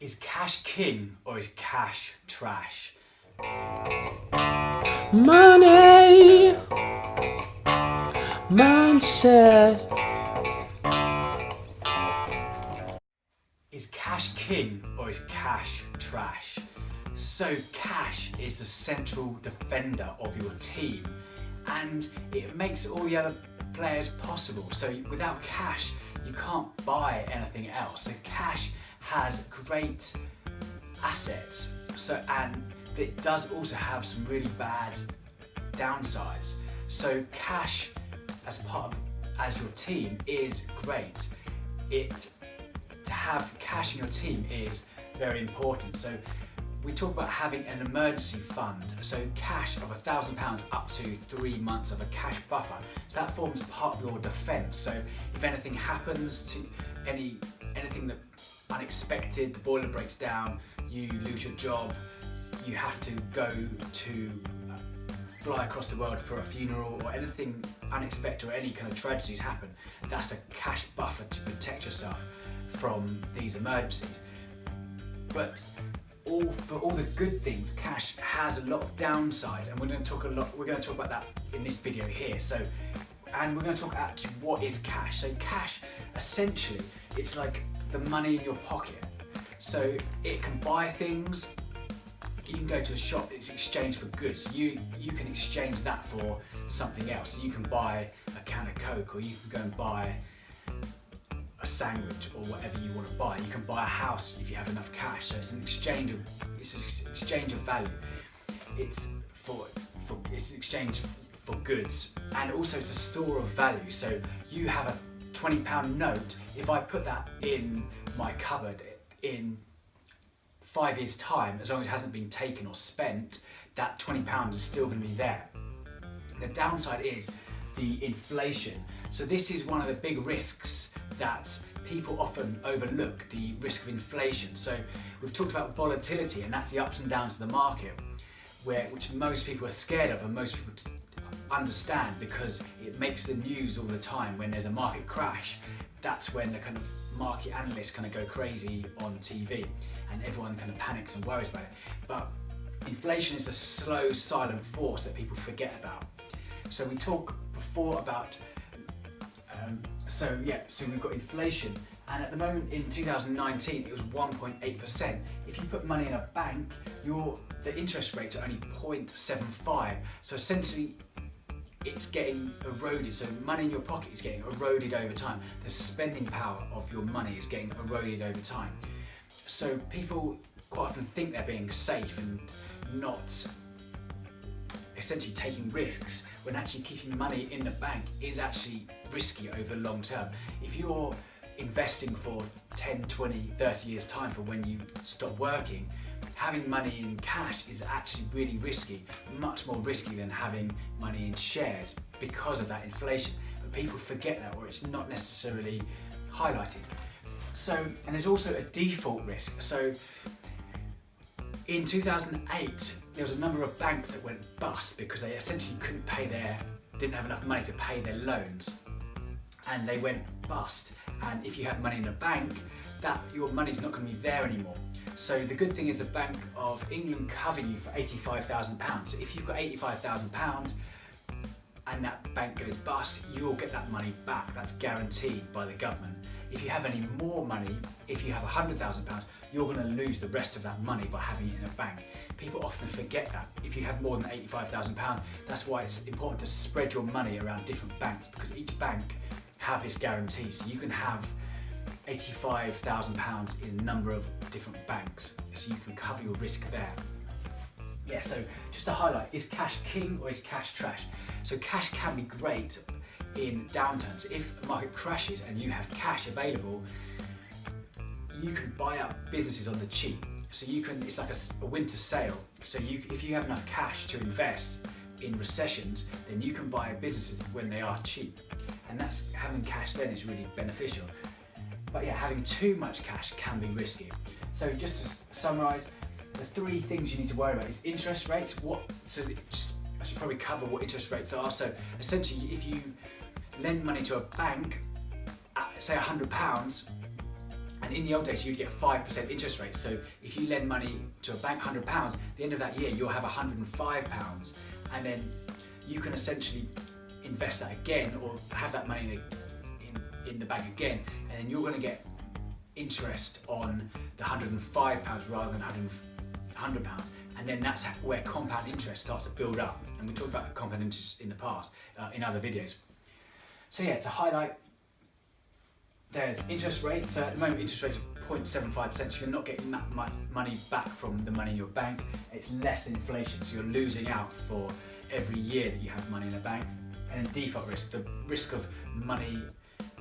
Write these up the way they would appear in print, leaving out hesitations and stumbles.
Is cash king or is cash trash? Money Mindset. Is cash king or is cash trash? So cash is the central defender of your team and it makes all the other players possible. So without cash, you can't buy anything else. So cash has great assets, and it does also have some really bad downsides. So cash as your team is great. To have cash in your team is very important. So we talk about having an emergency fund. So cash of £1,000 up to 3 months of a cash buffer. So that forms part of your defence. So if anything happens to anything that unexpected, the boiler breaks down, you lose your job, you have to go to fly across the world for a funeral, or anything unexpected or any kind of tragedies happen, that's a cash buffer to protect yourself from these emergencies. But for all the good things, cash has a lot of downsides, and we're going to talk about that in this video here. And we're going to talk actually what is cash. So cash, essentially, it's like the money in your pocket. So it can buy things. You can go to a shop, it's exchanged for goods. So you can exchange that for something else. So you can buy a can of Coke, or you can go and buy a sandwich, or whatever you want to buy. You can buy a house if you have enough cash. So it's an exchange of value. It's an exchange for goods, and also it's a store of value. So you have a £20 note. If I put that in my cupboard in 5 years' time, as long as it hasn't been taken or spent, that £20 is still going to be there. The downside is the inflation. So this is one of the big risks that people often overlook, the risk of inflation. So we've talked about volatility, and that's the ups and downs of the market, which most people are scared of and most people understand, because it makes the news all the time. When there's a market crash, that's when the kind of market analysts kind of go crazy on TV and everyone kind of panics and worries about it. But inflation is a slow, silent force that people forget about. So we talked before about so we've got inflation, and at the moment in 2019 it was 1.8%. If you put money in a bank, the interest rates are only 0.75. So essentially it's getting eroded. So money in your pocket is getting eroded over time. The spending power of your money is getting eroded over time. So people quite often think they're being safe and not essentially taking risks, when actually keeping money in the bank is actually risky over long term. If you're investing for 10, 20, 30 years time for when you stop working, having money in cash is actually really risky, much more risky than having money in shares because of that inflation. But people forget that, or it's not necessarily highlighted. So, and there's also a default risk. So in 2008, there was a number of banks that went bust because they essentially didn't have enough money to pay their loans, and they went bust. And if you have money in a bank, your money's not going to be there anymore. So the good thing is the Bank of England cover you for £85,000. So if you've got £85,000 and that bank goes bust, you'll get that money back. That's guaranteed by the government. If you have any more money, if you have £100,000, you're going to lose the rest of that money by having it in a bank. People often forget that. If you have more than £85,000, that's why it's important to spread your money around different banks, because each bank have this guarantee. So you can have £85,000 in a number of different banks, so you can cover your risk there. Yeah, so just to highlight, is cash king or is cash trash? So cash can be great in downturns. If the market crashes and you have cash available, you can buy up businesses on the cheap. So it's like a winter sale. So if you have enough cash to invest in recessions, then you can buy businesses when they are cheap. And having cash then is really beneficial. But yeah, having too much cash can be risky. So just to summarise, the 3 things you need to worry about is interest rates. I should probably cover what interest rates are. So essentially, if you lend money to a bank at say £100, And in the old days, you'd get 5% interest rate. So if you lend money to a bank, £100, at the end of that year, you'll have £105. And then you can essentially invest that again or have that money in the bank again. And then you're going to get interest on the £105 rather than £100. And then that's where compound interest starts to build up. And we talked about compound interest in the past, in other videos. So yeah, to highlight, there's interest rates. So at the moment, interest rates are 0.75%, so you're not getting that much money back from the money in your bank. It's less than inflation, so you're losing out for every year that you have money in a bank. And then default risk, the risk of money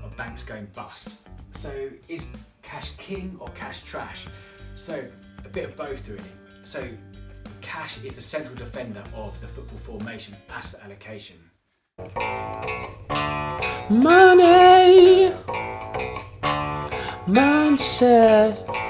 of banks going bust. So is cash king or cash trash? So a bit of both really. So cash is the central defender of the football formation, asset allocation. Money mindset.